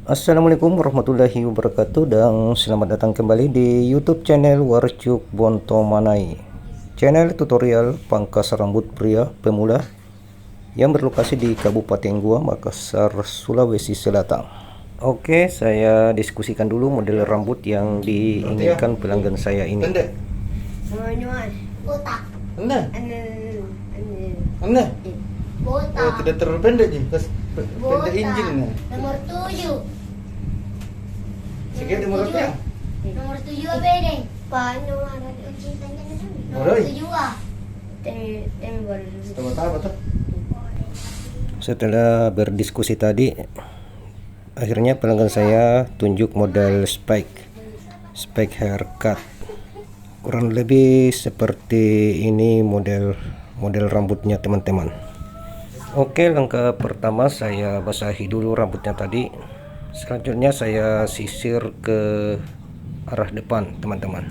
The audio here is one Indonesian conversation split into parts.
Assalamualaikum warahmatullahi wabarakatuh dan selamat datang kembali di YouTube channel Warcuk Bonto Manai. Channel tutorial pangkas rambut pria pemula yang berlokasi di Kabupaten Goa, Makassar, Sulawesi Selatan. Oke, saya diskusikan dulu model rambut yang diinginkan pelanggan saya ini. Pendek. Botak. Pendek. Ane. Pendek. Botak. Oh, tidak terlalu pendek je. Pendek Botak. injilnya. Nomor 7. Sikit nomor berapa? Nomor 7 apa ini? Pak, nomor cintanya itu. Nomor Oi. 7 ah. Tem baru. Tahu apa tuh? Setelah berdiskusi tadi, akhirnya pelanggan saya tunjuk model spike haircut. Kurang lebih seperti ini model rambutnya teman-teman. Oke, langkah pertama saya basahi dulu rambutnya tadi. Selanjutnya saya sisir ke arah depan teman-teman.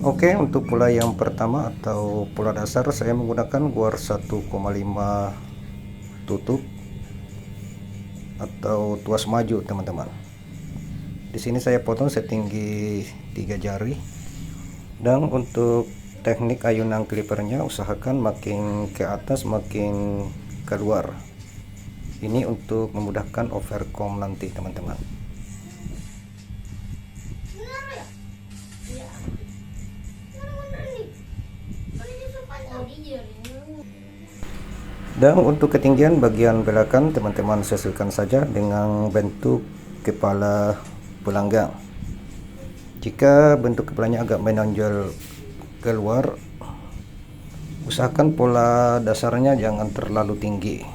Oke, untuk pola yang pertama atau pola dasar saya menggunakan guar 1,5 tutup atau tuas maju teman-teman. Di sini saya potong setinggi 3 jari. Dan untuk teknik ayunan clippernya usahakan makin ke atas makin keluar. Ini untuk memudahkan overcomb nanti teman-teman. Dan untuk ketinggian bagian belakang teman-teman sesuaikan saja dengan bentuk kepala pelanggan. Jika bentuk kepalanya agak menonjol keluar, usahakan pola dasarnya jangan terlalu tinggi.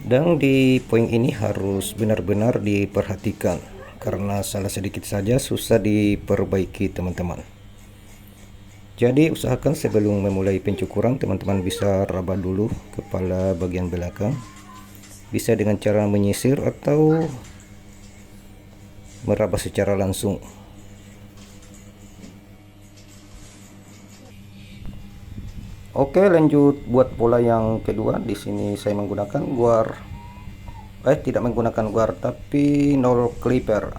Dan di poin ini harus benar-benar diperhatikan karena salah sedikit saja susah diperbaiki teman-teman. Jadi usahakan sebelum memulai pencukuran teman-teman bisa raba dulu kepala bagian belakang. Bisa dengan cara menyisir atau meraba secara langsung. Oke, lanjut buat pola yang kedua. Di sini saya menggunakan tidak menggunakan guar tapi nol clipper.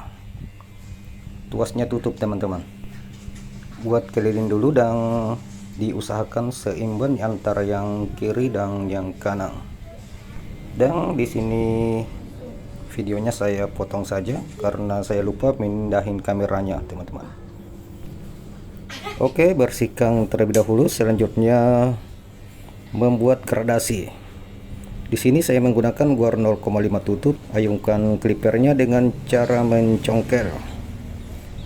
Tuasnya tutup teman-teman. Buat keliling dulu dan diusahakan seimbang antara yang kiri dan yang kanan. Dan di sini videonya saya potong saja karena saya lupa pindahin kameranya teman-teman. Oke, bersihkan terlebih dahulu. Selanjutnya membuat gradasi. Di sini saya menggunakan guar 0,5 tutup. Ayunkan clippernya dengan cara mencongkel.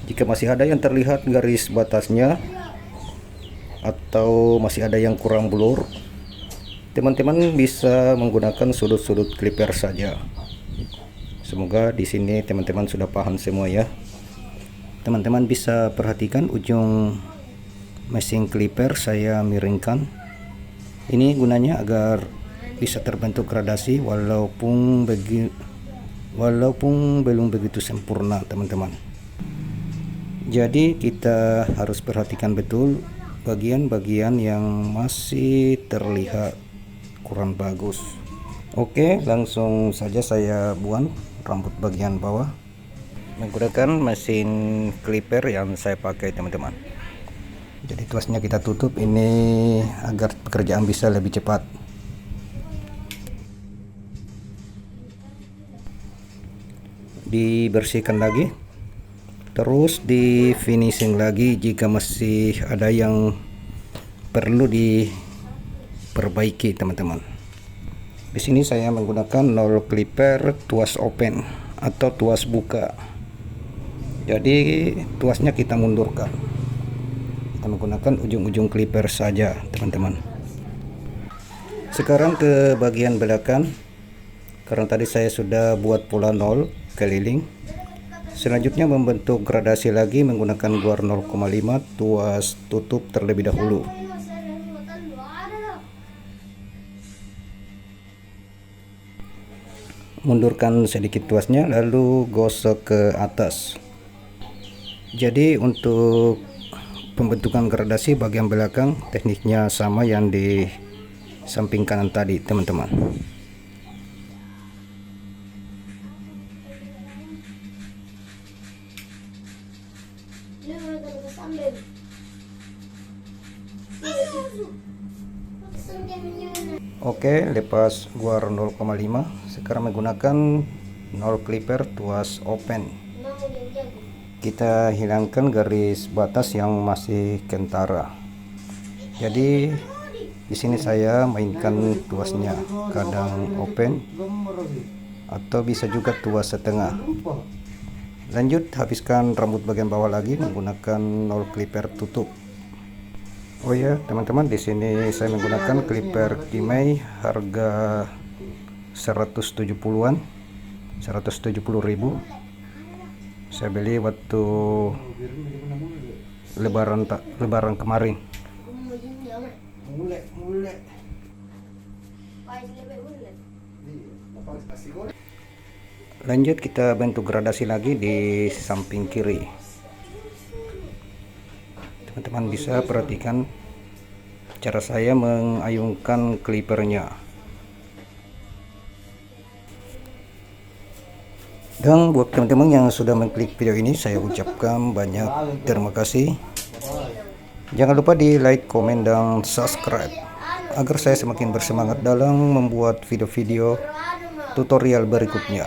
Jika masih ada yang terlihat garis batasnya atau masih ada yang kurang blur, teman-teman bisa menggunakan sudut-sudut clipper saja. Semoga di sini teman-teman sudah paham semua ya. Teman-teman bisa perhatikan ujung mesin clipper saya miringkan. Ini gunanya agar bisa terbentuk gradasi walaupun belum begitu sempurna teman-teman. Jadi kita harus perhatikan betul bagian-bagian yang masih terlihat kurang bagus. Oke, langsung saja saya buang rambut bagian bawah menggunakan mesin clipper yang saya pakai teman-teman. Jadi tuasnya kita tutup ini agar pekerjaan bisa lebih cepat. Dibersihkan lagi. Terus di finishing lagi jika masih ada yang perlu diperbaiki teman-teman. Di sini saya menggunakan nol clipper tuas open atau tuas buka. Jadi tuasnya kita mundurkan. Kita menggunakan ujung-ujung clipper saja teman-teman. Sekarang ke bagian belakang. Karena tadi saya sudah buat pola 0 keliling. Selanjutnya membentuk gradasi lagi menggunakan guar 0,5 tuas tutup terlebih dahulu. Mundurkan sedikit tuasnya lalu gosok ke atas. Jadi untuk pembentukan gradasi bagian belakang tekniknya sama yang di samping kanan tadi teman-teman. Oke, lepas gua 0,5. Sekarang menggunakan 0 clipper tuas open. Kita hilangkan garis batas yang masih kentara. Jadi di sini saya mainkan tuasnya, kadang open atau bisa juga tuas setengah. Lanjut habiskan rambut bagian bawah lagi menggunakan 0 clipper tutup. Oh ya teman-teman, di sini saya menggunakan clipper Kimei harga 170-an, 170.000. Saya beli waktu lebaran kemarin. Lanjut kita bentuk gradasi lagi di samping kiri. Teman-teman bisa perhatikan cara saya mengayunkan clippernya. Dan buat teman-teman yang sudah mengklik video ini, saya ucapkan banyak terima kasih. Jangan lupa di like, komen, dan subscribe agar saya semakin bersemangat dalam membuat video-video tutorial berikutnya.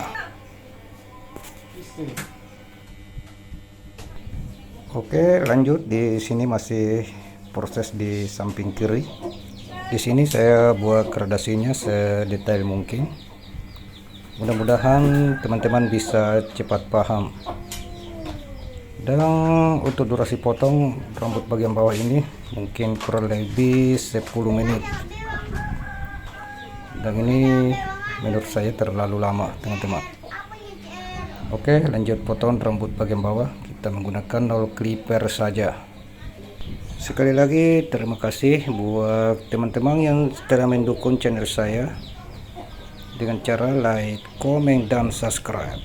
Oke, lanjut. Di sini masih proses di samping kiri. Di sini saya buat gradasinya sedetail mungkin. Mudah-mudahan teman-teman bisa cepat paham. Dan untuk durasi potong rambut bagian bawah ini mungkin kurang lebih 10 menit. Dan ini menurut saya terlalu lama teman-teman. Oke, lanjut potong rambut bagian bawah. Kita menggunakan 0 clipper saja. Sekali lagi terima kasih buat teman-teman yang telah mendukung channel saya dengan cara like, komen, dan subscribe.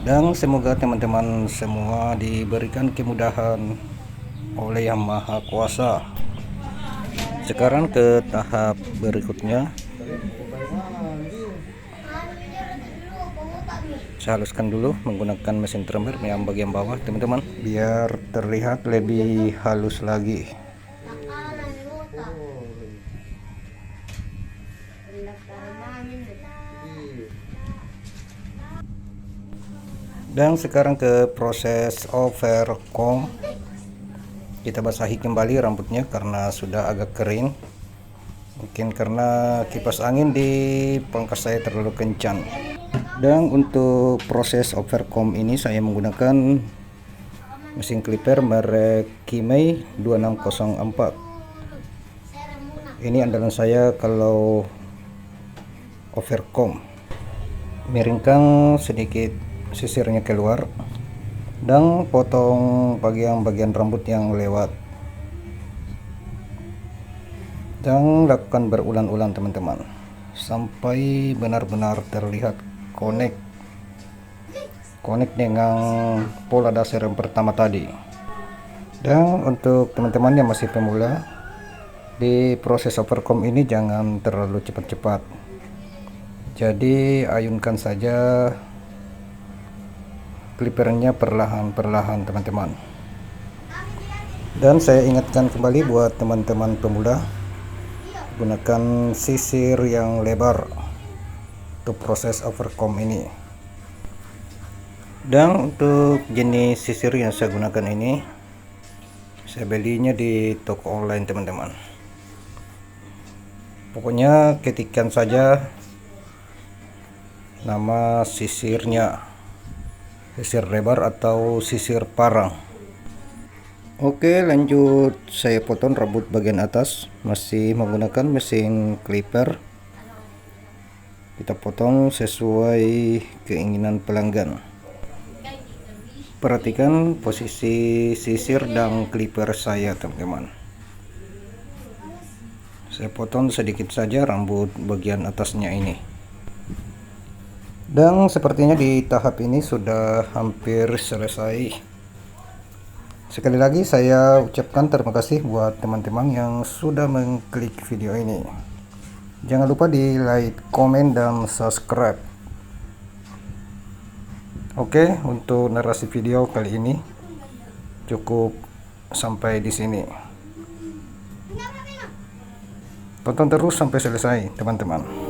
Dan semoga teman-teman semua diberikan kemudahan oleh Yang Maha Kuasa. Sekarang ke tahap berikutnya. Saya haluskan dulu menggunakan mesin trimmer yang bagian bawah teman-teman, biar terlihat lebih halus lagi. Dan sekarang ke proses overcomb. Kita basahi kembali rambutnya karena sudah agak kering. Mungkin karena kipas angin di pangkas saya terlalu kencang. Dan untuk proses overcomb ini saya menggunakan mesin clipper merek Kimei 2604. Ini andalan saya kalau overcomb. Miringkan sedikit sisirnya keluar dan potong bagian-bagian rambut yang lewat. Dan lakukan berulang-ulang teman-teman sampai benar-benar terlihat connect dengan pola dasar yang pertama tadi. Dan untuk teman-teman yang masih pemula, di proses overcomb ini jangan terlalu cepat-cepat. Jadi ayunkan saja clippernya perlahan-perlahan teman-teman. Dan saya ingatkan kembali buat teman-teman pemula, gunakan sisir yang lebar untuk proses overcomb ini. Dan untuk jenis sisir yang saya gunakan ini, saya belinya di toko online teman-teman. Pokoknya ketikkan saja nama sisirnya, sisir lebar atau sisir parang. Oke, lanjut saya potong rambut bagian atas masih menggunakan mesin clipper. Kita potong sesuai keinginan pelanggan. Perhatikan posisi sisir dan clipper saya teman-teman. Saya potong sedikit saja rambut bagian atasnya ini. Dan sepertinya di tahap ini sudah hampir selesai. Sekali lagi saya ucapkan terima kasih buat teman-teman yang sudah mengklik video ini. Jangan lupa di like, komen, dan subscribe. Oke, untuk narasi video kali ini cukup sampai di sini. Tonton terus sampai selesai, teman-teman.